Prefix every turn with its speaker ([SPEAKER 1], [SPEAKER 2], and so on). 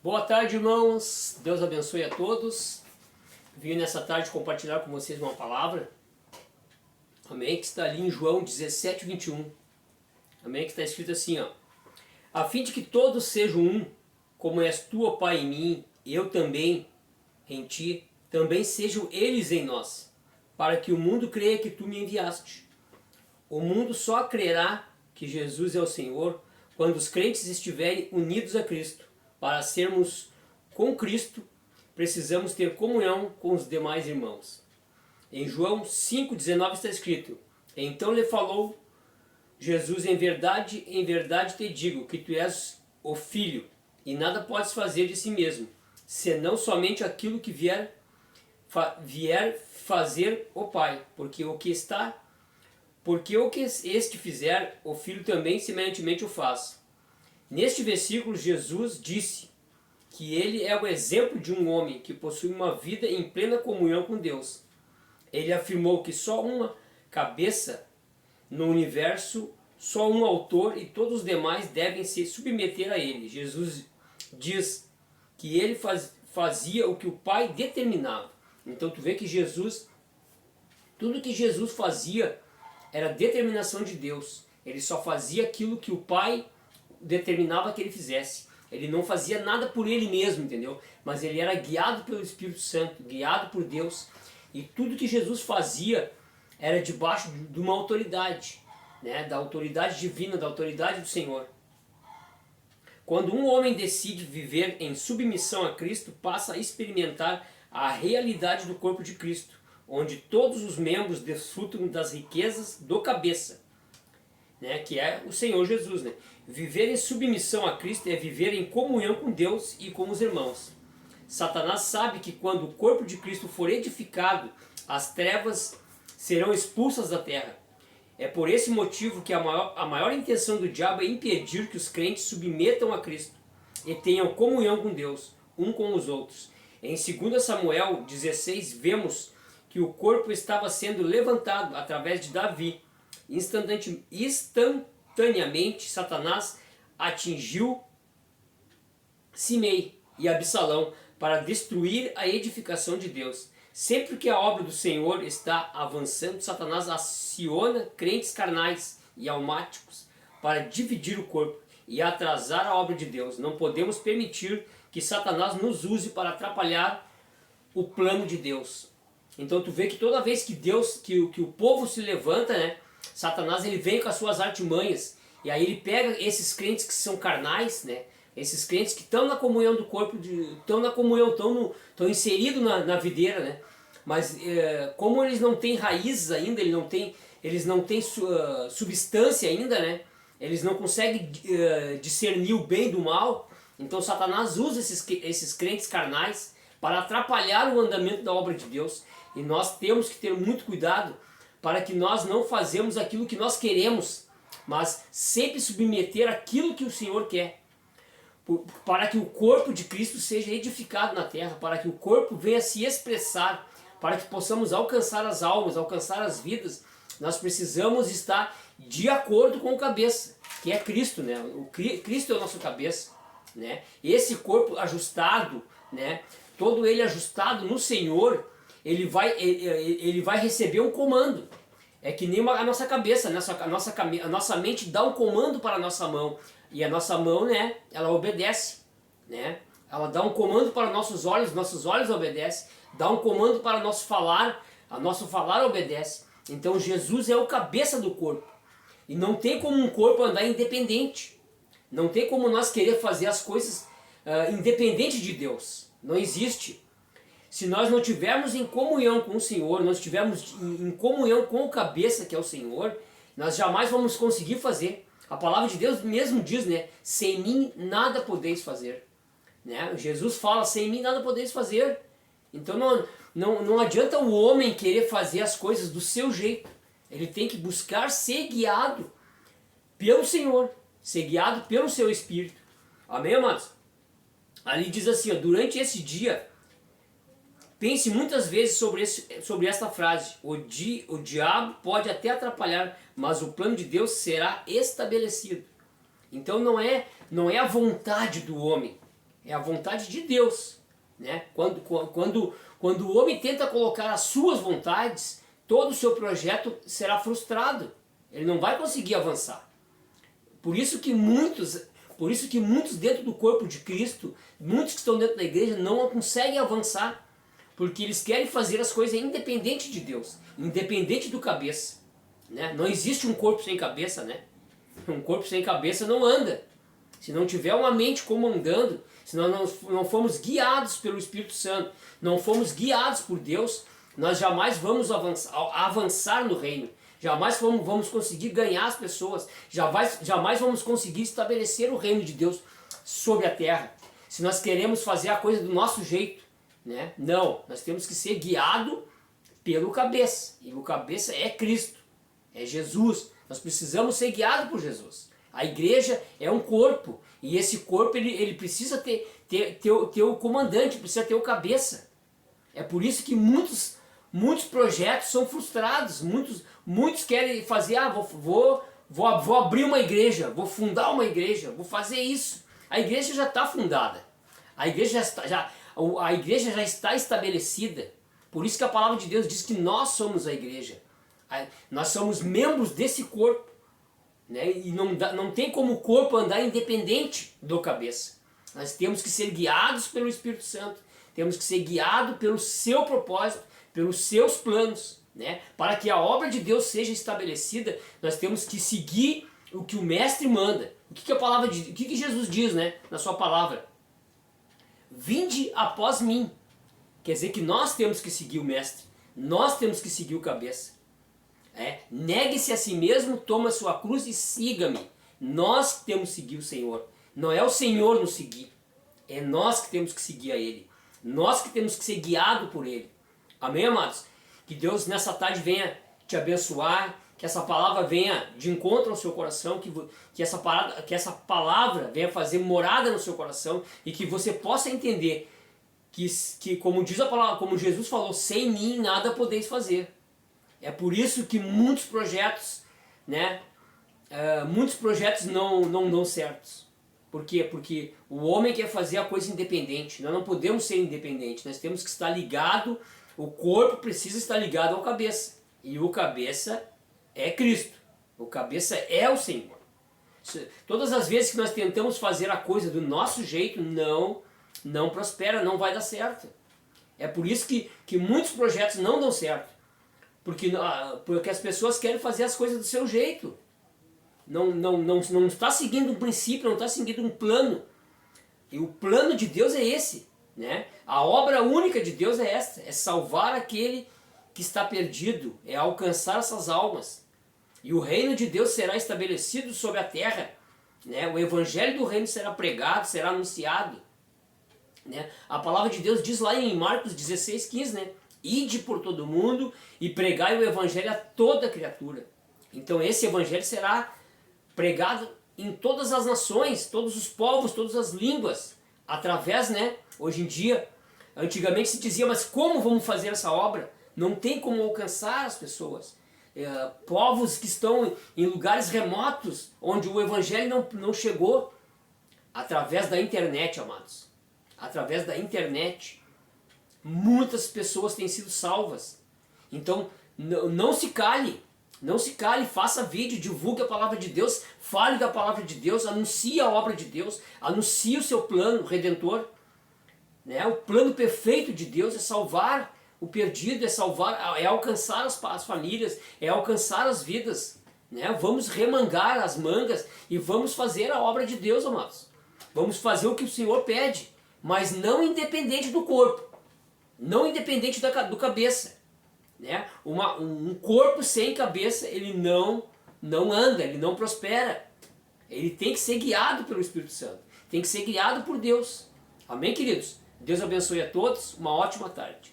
[SPEAKER 1] Boa tarde, irmãos. Deus abençoe a todos. Vim nessa tarde compartilhar com vocês uma palavra. Amém? Que está ali em João 17, 21. Amém? Que está escrito assim, ó. A fim de que todos sejam um, como és tu, ó Pai, em mim, eu também em ti, também sejam eles em nós, para que o mundo creia que tu me enviaste. O mundo só crerá que Jesus é o Senhor quando os crentes estiverem unidos a Cristo. Para sermos com Cristo, precisamos ter comunhão com os demais irmãos. Em João 5,19 está escrito: Então lhe falou Jesus, em verdade te digo, que tu és o Filho, e nada podes fazer de si mesmo, senão somente aquilo que vier fazer o Pai, porque o que este fizer, o Filho também semelhantemente o faz. Neste versículo, Jesus disse que ele é o exemplo de um homem que possui uma vida em plena comunhão com Deus. Ele afirmou que só uma cabeça no universo, só um autor e todos os demais devem se submeter a ele. Jesus diz que ele fazia o que o Pai determinava. Então tu vê que Jesus, tudo que Jesus fazia era determinação de Deus. Ele só fazia aquilo que o Pai determinava que ele fizesse. Ele não fazia nada por ele mesmo, entendeu? Mas ele era guiado pelo Espírito Santo, guiado por Deus. E tudo que Jesus fazia era debaixo de uma autoridade, né? Da autoridade divina, da autoridade do Senhor. Quando um homem decide viver em submissão a Cristo, passa a experimentar a realidade do corpo de Cristo, onde todos os membros desfrutam das riquezas do cabeça, né, que é o Senhor Jesus, né? Viver em submissão a Cristo é viver em comunhão com Deus e com os irmãos. Satanás sabe que quando o corpo de Cristo for edificado, as trevas serão expulsas da terra. É por esse motivo que a maior intenção do diabo é impedir que os crentes submetam a Cristo e tenham comunhão com Deus, um com os outros. Em 2 Samuel 16, vemos que o corpo estava sendo levantado através de Davi. Instantaneamente, Satanás atingiu Simei e Absalão para destruir a edificação de Deus. Sempre que a obra do Senhor está avançando, Satanás aciona crentes carnais e almáticos para dividir o corpo e atrasar a obra de Deus. Não podemos permitir que Satanás nos use para atrapalhar o plano de Deus. Então tu vê que toda vez que o povo se levanta, né, Satanás ele vem com as suas artimanhas, e aí ele pega esses crentes que são carnais, né, esses crentes que estão na comunhão do corpo, estão na comunhão, estão inseridos na videira, né, mas como eles não têm raízes ainda, eles não têm substância ainda, né, eles não conseguem discernir o bem do mal, então Satanás usa esses crentes carnais para atrapalhar o andamento da obra de Deus, e nós temos que ter muito cuidado para que nós não fazemos aquilo que nós queremos, mas sempre submeter aquilo que o Senhor quer, para que o corpo de Cristo seja edificado na terra, para que o corpo venha se expressar, para que possamos alcançar as almas, alcançar as vidas. Nós precisamos estar de acordo com o cabeça, que é Cristo, né? Cristo é o nosso cabeça, né? Esse corpo ajustado, né? Todo ele ajustado no Senhor, ele vai receber um comando. É que nem a nossa cabeça, né? A nossa mente dá um comando para a nossa mão, e a nossa mão, né, ela obedece, né? Ela dá um comando para nossos olhos obedecem, dá um comando para o nosso falar obedece. Então Jesus é o cabeça do corpo, e não tem como um corpo andar independente, não tem como nós querer fazer as coisas independente de Deus, não existe. Se nós não tivermos em comunhão com o Senhor, nós estivermos em comunhão com o cabeça, que é o Senhor, nós jamais vamos conseguir fazer. A palavra de Deus mesmo diz, né? Sem mim nada podeis fazer. Né? Jesus fala, sem mim nada podeis fazer. Então não adianta o homem querer fazer as coisas do seu jeito. Ele tem que buscar ser guiado pelo Senhor, ser guiado pelo seu Espírito. Amém, amados? Ali diz assim, ó, durante esse dia, pense muitas vezes sobre esta frase. O diabo pode até atrapalhar, mas o plano de Deus será estabelecido. Então não é a vontade do homem, é a vontade de Deus, né? Quando o homem tenta colocar as suas vontades, todo o seu projeto será frustrado. Ele não vai conseguir avançar. Por isso que muitos dentro do corpo de Cristo, muitos que estão dentro da igreja não conseguem avançar, porque eles querem fazer as coisas independente de Deus, independente do cabeça, né? Não existe um corpo sem cabeça, né? Um corpo sem cabeça não anda. Se não tiver uma mente comandando, se nós não formos guiados pelo Espírito Santo, não formos guiados por Deus, nós jamais vamos avançar no reino. Jamais vamos conseguir ganhar as pessoas. Jamais vamos conseguir estabelecer o reino de Deus sobre a terra. Se nós queremos fazer a coisa do nosso jeito, né? Não, nós temos que ser guiados pelo cabeça. E o cabeça é Cristo, é Jesus. Nós precisamos ser guiados por Jesus. A igreja é um corpo. E esse corpo ele precisa ter o comandante, precisa ter o cabeça. É por isso que muitos projetos são frustrados. Muitos querem fazer, vou abrir uma igreja, vou fundar uma igreja, vou fazer isso. A igreja já está fundada. A igreja já está estabelecida. Por isso que a palavra de Deus diz que nós somos a igreja. Nós somos membros desse corpo. Né? E não tem como o corpo andar independente do cabeça. Nós temos que ser guiados pelo Espírito Santo. Temos que ser guiados pelo seu propósito, pelos seus planos. Né? Para que a obra de Deus seja estabelecida, nós temos que seguir o que o Mestre manda. O que Jesus diz, né, na sua palavra? Vinde após mim. Quer dizer que nós temos que seguir o Mestre. Nós temos que seguir o cabeça. Negue-se a si mesmo, toma a sua cruz e siga-me. Nós temos que seguir o Senhor. Não é o Senhor nos seguir. É nós que temos que seguir a Ele. Nós que temos que ser guiados por Ele. Amém, amados? Que Deus nessa tarde venha te abençoar. Que essa palavra venha de encontro ao seu coração. Que essa palavra venha fazer morada no seu coração. E que você possa entender que como diz a palavra, como Jesus falou, sem mim nada podeis fazer. É por isso que muitos projetos, né, não dão certos. Por quê? Porque o homem quer fazer a coisa independente. Nós não podemos ser independentes. Nós temos que estar ligado. O corpo precisa estar ligado ao cabeça. E o cabeça é Cristo. O cabeça é o Senhor. Todas as vezes que nós tentamos fazer a coisa do nosso jeito, não prospera, não vai dar certo. É por isso que muitos projetos não dão certo. Porque as pessoas querem fazer as coisas do seu jeito. Não está seguindo um princípio, não está seguindo um plano. E o plano de Deus é esse. Né? A obra única de Deus é esta. É salvar aquele que está perdido. É alcançar essas almas. E o reino de Deus será estabelecido sobre a terra. Né? O evangelho do reino será pregado, será anunciado. Né? A palavra de Deus diz lá em Marcos 16:15, né? Ide por todo mundo e pregai o evangelho a toda criatura. Então esse evangelho será pregado em todas as nações, todos os povos, todas as línguas. Através, né? Hoje em dia, antigamente se dizia, mas como vamos fazer essa obra? Não tem como alcançar as pessoas. Povos que estão em lugares remotos, onde o evangelho não chegou. Através da internet, amados. Através da internet. Muitas pessoas têm sido salvas. Então, não se cale. Não se cale, faça vídeo, divulgue a palavra de Deus, fale da palavra de Deus, anuncie a obra de Deus, anuncie o seu plano redentor. Né? O plano perfeito de Deus é salvar o perdido, é alcançar as famílias, é alcançar as vidas. Né? Vamos remangar as mangas e vamos fazer a obra de Deus, amados. Vamos fazer o que o Senhor pede, mas não independente do corpo. Não independente do cabeça. Né? Um corpo sem cabeça, ele não anda, ele não prospera. Ele tem que ser guiado pelo Espírito Santo. Tem que ser guiado por Deus. Amém, queridos? Deus abençoe a todos. Uma ótima tarde.